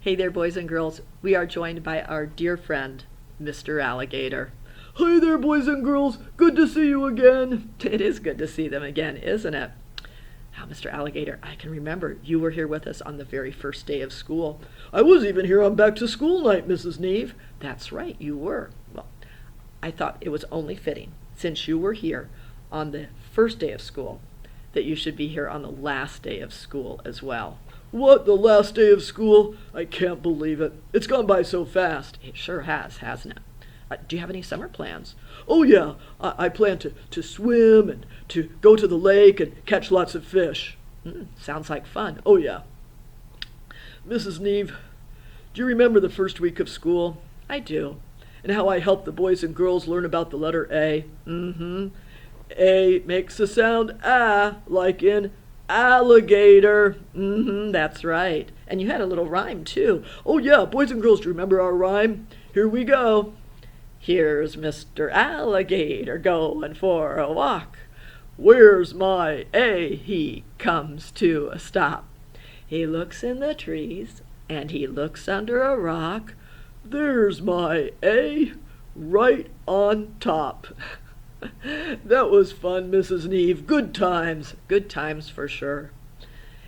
Hey there, boys and girls. We are joined by our dear friend, Mr. Alligator. Hi there, boys and girls. Good to see you again. It is good to see them again, isn't it? Now, Mr. Alligator, I can remember you were here with us on the very first day of school. I was even here on back to school night, Mrs. Neve. That's right, you were. Well, I thought it was only fitting, since you were here on the first day of school, that you should be here on the last day of school as well. What, the last day of school? I can't believe it. It's gone by so fast. It sure has, hasn't it? Do you have any summer plans? Oh yeah, I plan to swim and to go to the lake and catch lots of fish. Sounds like fun. Oh yeah. Mrs. Neve, do you remember the first week of school? I do. And how I helped the boys and girls learn about the letter A? Mm-hmm. A makes the sound ah, like in alligator. That's right. And you had a little rhyme, too. Oh yeah, boys and girls, do you remember our rhyme? Here we go. Here's Mr. Alligator going for a walk. Where's my A? He comes to a stop. He looks in the trees, and he looks under a rock. There's my A, right on top. That was fun, Mrs. Neve. Good times. Good times for sure.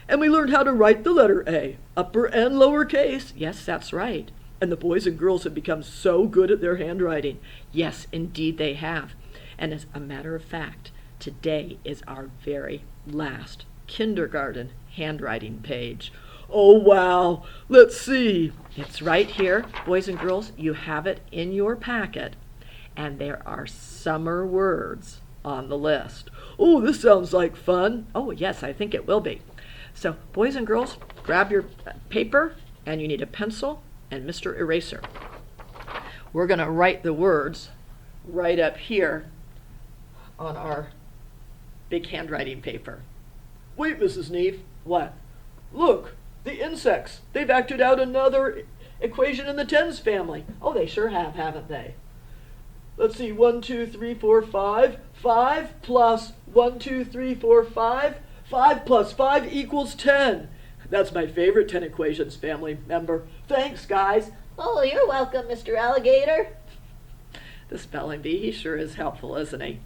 And we learned how to write the letter A, upper and lower case. Yes, that's right. And the boys and girls have become so good at their handwriting. Yes, indeed they have. And as a matter of fact, today is our very last kindergarten handwriting page. Oh, wow. Let's see. It's right here, boys and girls. You have it in your packet. And there are summer words on the list. Oh, this sounds like fun. Oh, yes, I think it will be. So, boys and girls, grab your paper, and you need a pencil and Mr. Eraser. We're going to write the words right up here on our big handwriting paper. Wait, Mrs. Neve. What? Look, the insects. They've acted out another equation in the tens family. Oh, they sure have, haven't they? Let's see, 1, 2, 3, 4, 5. 5 plus 1, 2, 3, 4, 5. 5 plus 5 equals 10. That's my favorite 10 equations family member. Thanks, guys. Oh, you're welcome, Mr. Alligator. The spelling bee, he sure is helpful, isn't he?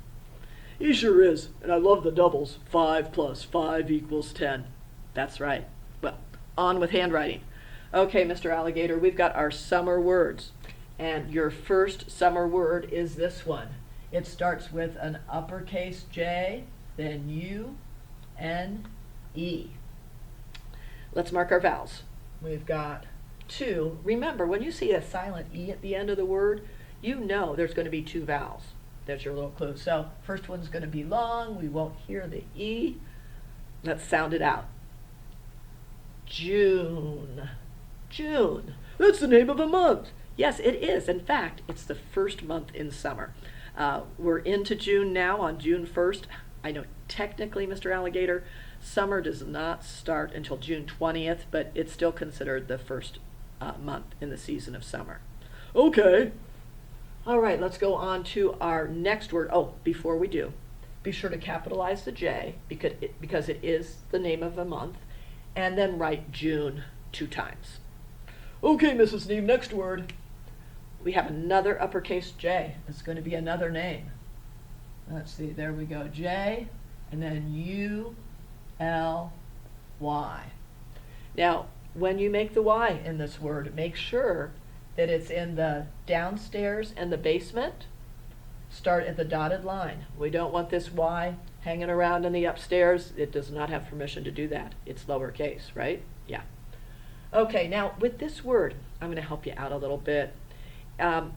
He sure is, and I love the doubles. 5 plus 5 equals 10. That's right. Well, on with handwriting. Okay, Mr. Alligator, we've got our summer words. And your first summer word is this one. It starts with an uppercase J, then U, N, E. Let's mark our vowels. We've got 2. Remember, when you see a silent E at the end of the word, you know there's going to be 2 vowels. There's your little clue. So, first one's going to be long. We won't hear the E. Let's sound it out. June. June. That's the name of a month. Yes, it is. In fact, it's the first month in summer. We're into June now, on June 1st. I know technically, Mr. Alligator, summer does not start until June 20th, but it's still considered the first month in the season of summer. Okay. All right, let's go on to our next word. Oh, before we do, be sure to capitalize the J because it is the name of a month, and then write June 2 times. Okay, Mrs. Neve, next word. We have another uppercase J. It's going to be another name. Let's see, there we go. J, and then U, L, Y. Now, when you make the Y in this word, make sure that it's in the downstairs and the basement. Start at the dotted line. We don't want this Y hanging around in the upstairs. It does not have permission to do that. It's lowercase, right? Yeah. Okay, now with this word, I'm going to help you out a little bit.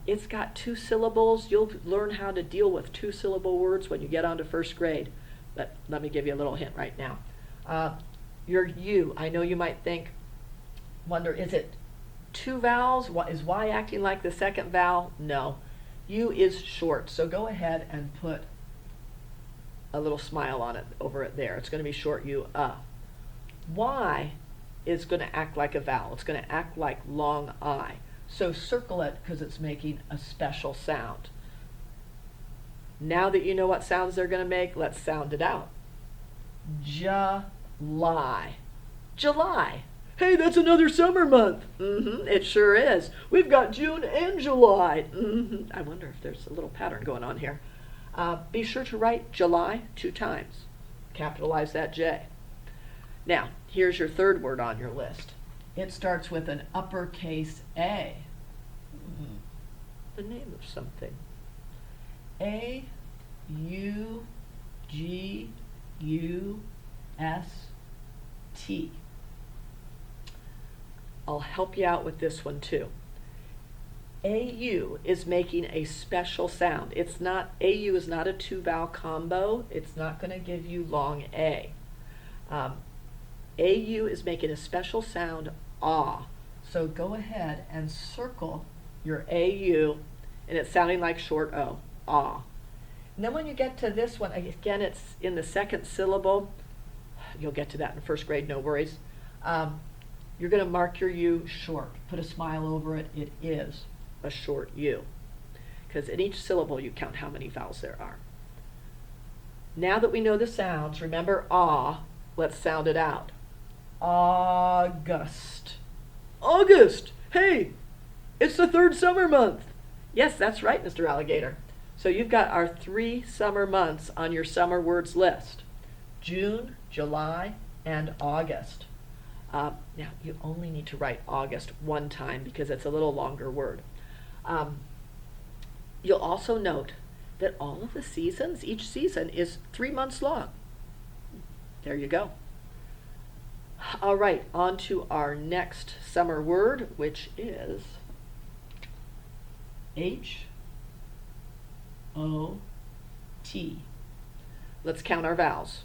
It's got 2 syllables. You'll learn how to deal with 2-syllable words when you get onto first grade. But let me give you a little hint right now. Your U, I know you might wonder, is it 2 vowels? Is Y acting like the second vowel? No. U is short, so go ahead and put a little smile on it over it there. It's going to be short U. Y is going to act like a vowel. It's going to act like long I. So circle it because it's making a special sound. Now that you know what sounds they're going to make, let's sound it out. July. July. Hey, that's another summer month. It sure is. We've got June and July. I wonder if there's a little pattern going on here. Be sure to write July 2 times. Capitalize that J. Now, here's your third word on your list. It starts with an uppercase A. The name of something. A-U-G-U-S-T. I'll help you out with this one too. AU is making a special sound. AU is not a two-vowel combo. It's not going to give you long A. AU is making a special sound, ah. So go ahead and circle your AU, and it's sounding like short O, ah. And then when you get to this one, again, it's in the second syllable. You'll get to that in first grade, no worries. You're going to mark your U short. Put a smile over it. It is a short U. Because in each syllable, you count how many vowels there are. Now that we know the sounds, remember ah, let's sound it out. August. August! Hey, it's the third summer month. Yes, that's right, Mr. Alligator. So you've got our 3 summer months on your summer words list. June, July, and August. Now, you only need to write August one time because it's a little longer word. You'll also note that all of the seasons, each season is 3 months long. There you go. All right, on to our next summer word, which is H-O-T. Let's count our vowels.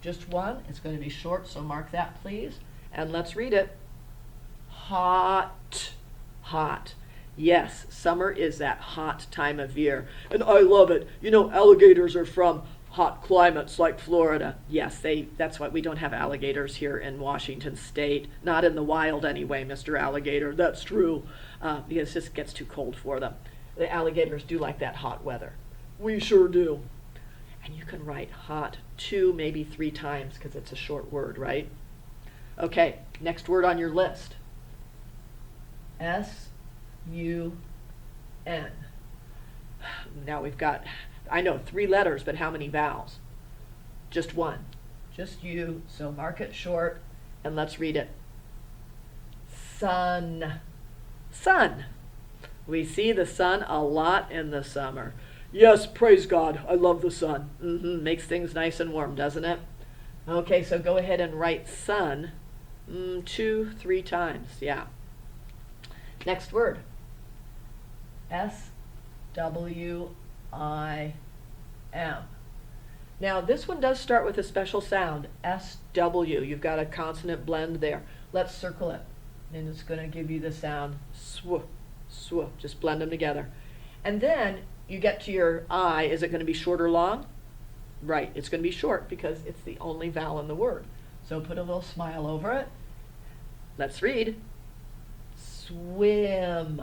Just one. It's going to be short, so mark that, please. And let's read it. Hot. Hot. Yes, summer is that hot time of year. And I love it. You know, alligators are from hot climates like Florida. Yes, that's why we don't have alligators here in Washington State. Not in the wild anyway, Mr. Alligator. That's true. Because it just gets too cold for them. The alligators do like that hot weather. We sure do. And you can write hot 2, maybe 3 times because it's a short word, right? Okay, next word on your list. S-U-N. Now we've got, I know, 3 letters, but how many vowels? Just one. Just U, so mark it short, and let's read it. Sun. Sun. We see the sun a lot in the summer. Yes, praise God. I love the sun. Makes things nice and warm, doesn't it? Okay, so go ahead and write sun 2, 3 times. Yeah. Next word. S-W-I-M. Now, this one does start with a special sound, S-W. You've got a consonant blend there. Let's circle it. And it's going to give you the sound sw, sw. Just blend them together. And then you get to your I. Is it going to be short or long? Right, it's going to be short because it's the only vowel in the word. So put a little smile over it. Let's read. Swim.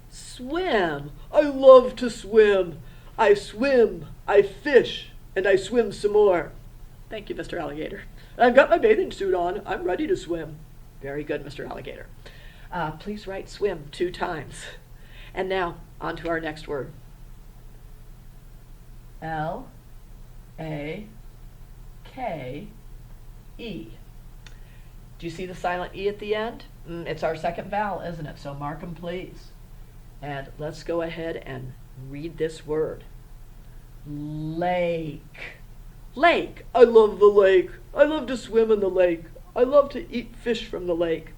Swim. I love to swim. I swim, I fish, and I swim some more. Thank you, Mr. Alligator. I've got my bathing suit on. I'm ready to swim. Very good, Mr. Alligator. Please write swim 2 times. And now, on to our next word. L-A-K-E. Do you see the silent E at the end? It's our second vowel, isn't it? So mark them, please. And let's go ahead and read this word. Lake. Lake. I love the lake. I love to swim in the lake. I love to eat fish from the lake.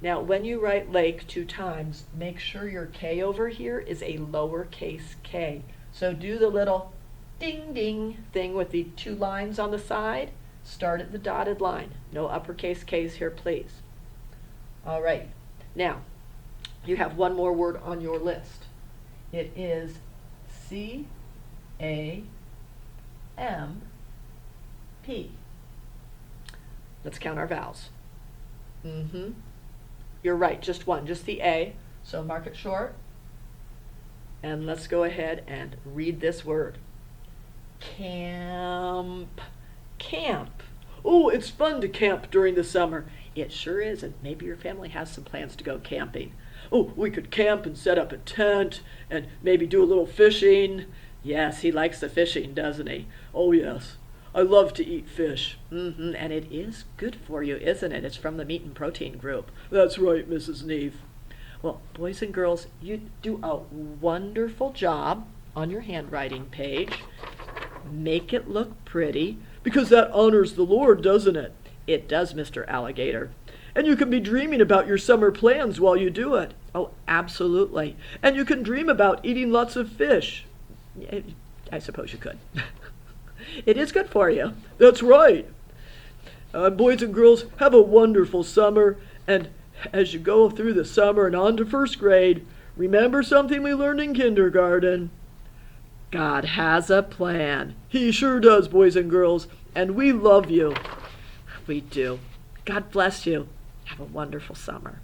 Now, when you write lake 2 times, make sure your K over here is a lowercase k. So do the little ding ding thing with the 2 lines on the side. Start at the dotted line. No uppercase K's here, please. All right. Now, you have one more word on your list. It is C-A-M-P. Let's count our vowels. You're right, just one, just the A. So mark it short. And let's go ahead and read this word. Camp. Camp. Oh, it's fun to camp during the summer. It sure is, and maybe your family has some plans to go camping. Oh, we could camp and set up a tent and maybe do a little fishing. Yes, he likes the fishing, doesn't he? Oh, yes. I love to eat fish. And it is good for you, isn't it? It's from the meat and protein group. That's right, Mrs. Neve. Well, boys and girls, you do a wonderful job on your handwriting page. Make it look pretty, because that honors the Lord, doesn't it? It does, Mr. Alligator. And you can be dreaming about your summer plans while you do it. Oh, absolutely. And you can dream about eating lots of fish. I suppose you could. It is good for you. That's right. Boys and girls, have a wonderful summer. And as you go through the summer and on to first grade, remember something we learned in kindergarten. God has a plan. He sure does, boys and girls. And we love you. We do. God bless you. Have a wonderful summer.